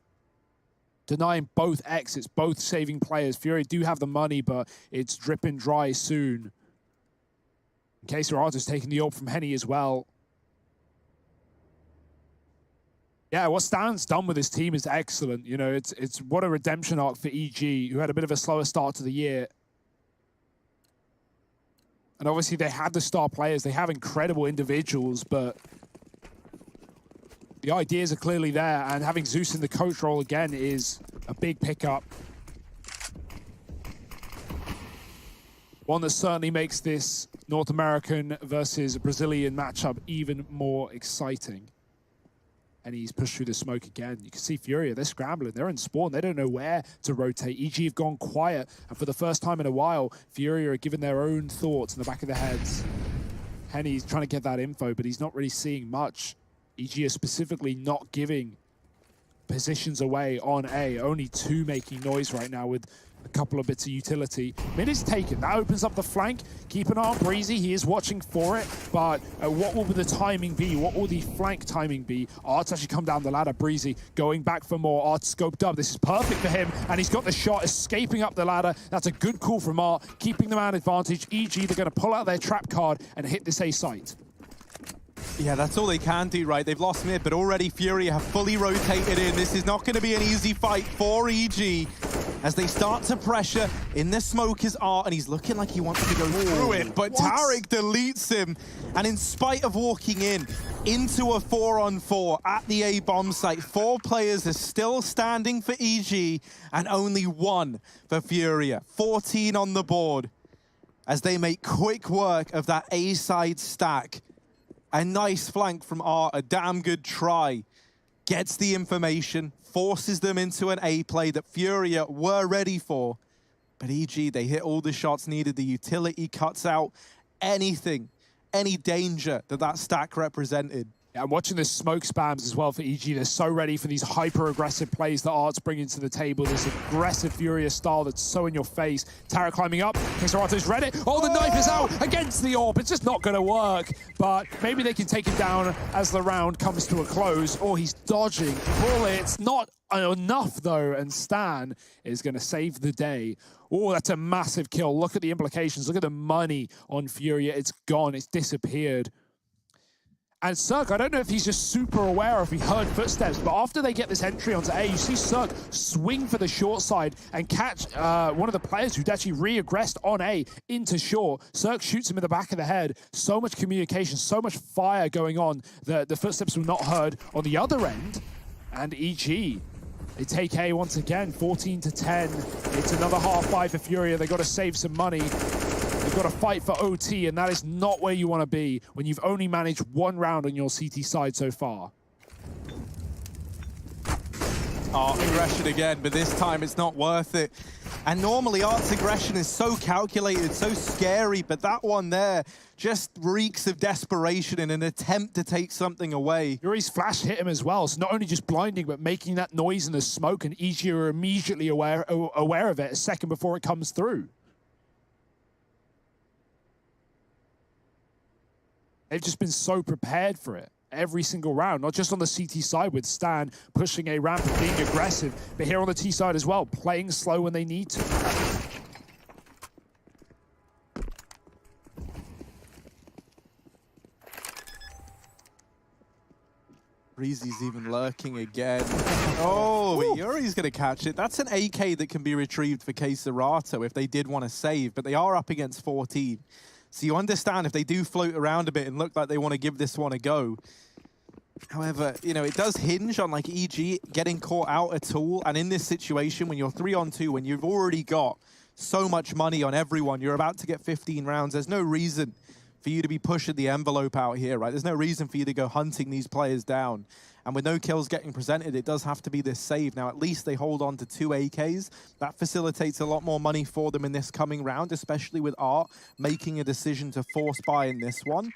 denying both exits, both saving players. FURIA do have the money, but it's dripping dry soon. In case Serato's taking the ult from Henny as well. Yeah, what Stan's done with his team is excellent. You know, it's what a redemption arc for EG, who had a bit of a slower start to the year. And obviously they had the star players, they have incredible individuals, but the ideas are clearly there, and having Zeus in the coach role again is a big pickup. One that certainly makes this North American versus Brazilian matchup even more exciting. And he's pushed through the smoke again. You can see FURIA, they're scrambling, they're in spawn, they don't know where to rotate. EG have gone quiet, and for the first time in a while, FURIA are giving their own thoughts in the back of their heads. Henny's trying to get that info, but he's not really seeing much. EG is specifically not giving positions away on A. Only 2 making noise right now with a couple of bits of utility. Mid is taken. That opens up the flank. Keep an eye on Breezy. He is watching for it. But what will the timing be? What will the flank timing be? Art's actually come down the ladder. Breezy going back for more. Art scoped up. This is perfect for him. And he's got the shot, escaping up the ladder. That's a good call from Art, keeping the man advantage. EG, they're going to pull out their trap card and hit this A site. Yeah, that's all they can do, right? They've lost mid, but already FURIA have fully rotated in. This is not going to be an easy fight for EG as they start to pressure. In the smoke is Art, and he's looking like he wants to go through it, but Tarek deletes him. And in spite of walking into a 4-on-4 at the A bomb site, 4 players are still standing for EG and only 1 for FURIA. 14 on the board as they make quick work of that A side stack. A nice flank from Art, a damn good try. Gets the information, forces them into an A play that FURIA were ready for. But EG, they hit all the shots needed. The utility cuts out anything, any danger that stack represented. Yeah, I'm watching the smoke spams as well for EG. They're so ready for these hyper-aggressive plays that Art's bringing to the table. This aggressive FURIA style that's so in your face. Tara climbing up. Kesarato's read it. Oh, the knife is out against the AWP. It's just not going to work. But maybe they can take it down as the round comes to a close. Oh, he's dodging. It's not enough, though, and Stan is going to save the day. Oh, that's a massive kill. Look at the implications. Look at the money on FURIA. It's gone. It's disappeared. And Cirque, I don't know if he's just super aware or if he heard footsteps, but after they get this entry onto A, you see Cirque swing for the short side and catch one of the players who'd actually re-aggressed on A into short. Cirque shoots him in the back of the head. So much communication, so much fire going on that the footsteps were not heard on the other end. And EG, they take A once again, 14-10. It's another half fight for FURIA. They got to save some money. You've got to fight for OT, and that is not where you want to be when you've only managed 1 round on your CT side so far. Art aggression again, but this time it's not worth it. And normally Art's aggression is so calculated, so scary, but that one there just reeks of desperation in an attempt to take something away. Yuri's flash hit him as well, so not only just blinding, but making that noise in the smoke, and EG are immediately aware of it a second before it comes through. They've just been so prepared for it every single round, not just on the CT side with Stan pushing a ramp and being aggressive, but here on the T side as well, playing slow when they need to. Breezy's even lurking again. Oh, Yuri's going to catch it. That's an AK that can be retrieved for Kesarato if they did want to save, but they are up against 14. So you understand if they do float around a bit and look like they want to give this one a go. However, you know, it does hinge on like EG getting caught out at all. And in this situation, when you're 3-on-2, when you've already got so much money on everyone. You're about to get 15 rounds. There's no reason for you to be pushing the envelope out here, right? There's no reason for you to go hunting these players down. And with no kills getting presented, it does have to be this save. Now, at least they hold on to 2 AKs. That facilitates a lot more money for them in this coming round, especially with Art making a decision to force buy in this one.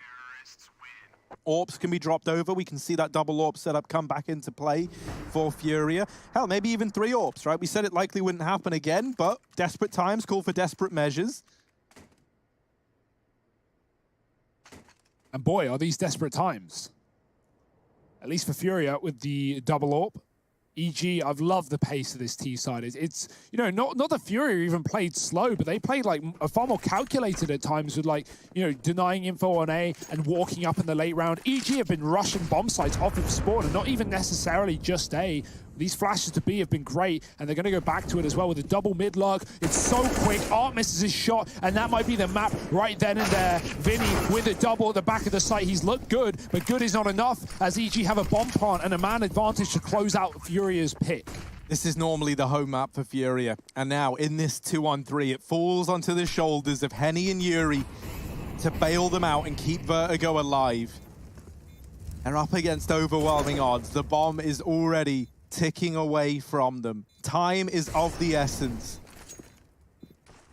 AWPs can be dropped over. We can see that double AWP setup come back into play for FURIA. Hell, maybe even 3 AWPs, right? We said it likely wouldn't happen again, but desperate times call for desperate measures. And boy, are these desperate times. At least for FURIA with the double AWP. EG, I've loved the pace of this T side. It's you know, not that FURIA even played slow, but they played like far more calculated at times with like, you know, denying info on A and walking up in the late round. EG have been rushing bomb sites off of spawn and not even necessarily just A. These flashes to B have been great, and they're going to go back to it as well with a double mid-lurk. It's so quick. Art misses his shot, and that might be the map right then and there. Vinny with a double at the back of the site. He's looked good, but good is not enough as EG have a bomb plant and a man advantage to close out FURIA's pick. This is normally the home map for FURIA, and now in this 2-on-3, it falls onto the shoulders of Henny and Yuri to bail them out and keep Vertigo alive. They're up against overwhelming odds. The bomb is already ticking away from them. Time is of the essence.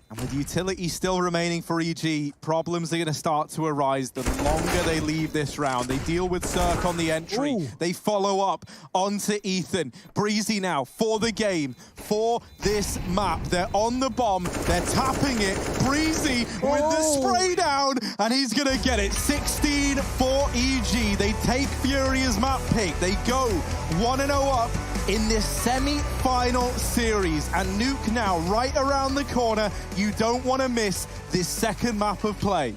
And with utility still remaining for EG, problems are going to start to arise the longer they leave this round. They deal with Cirque on the entry. Ooh. They follow up onto Ethan. Breezy now for the game, for this map. They're on the bomb. They're tapping it. Breezy with the spray down, and he's going to get it. 16 for EG. They take FURIA's map pick. They go 1-0 up in this semi-final series. And Nuke now right around the corner. You don't want to miss this second map of play.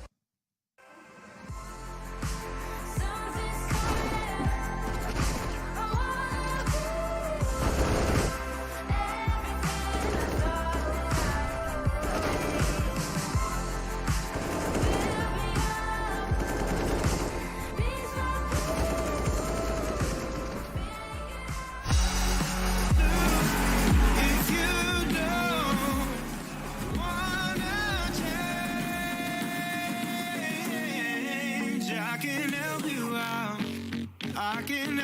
I can help you out. I can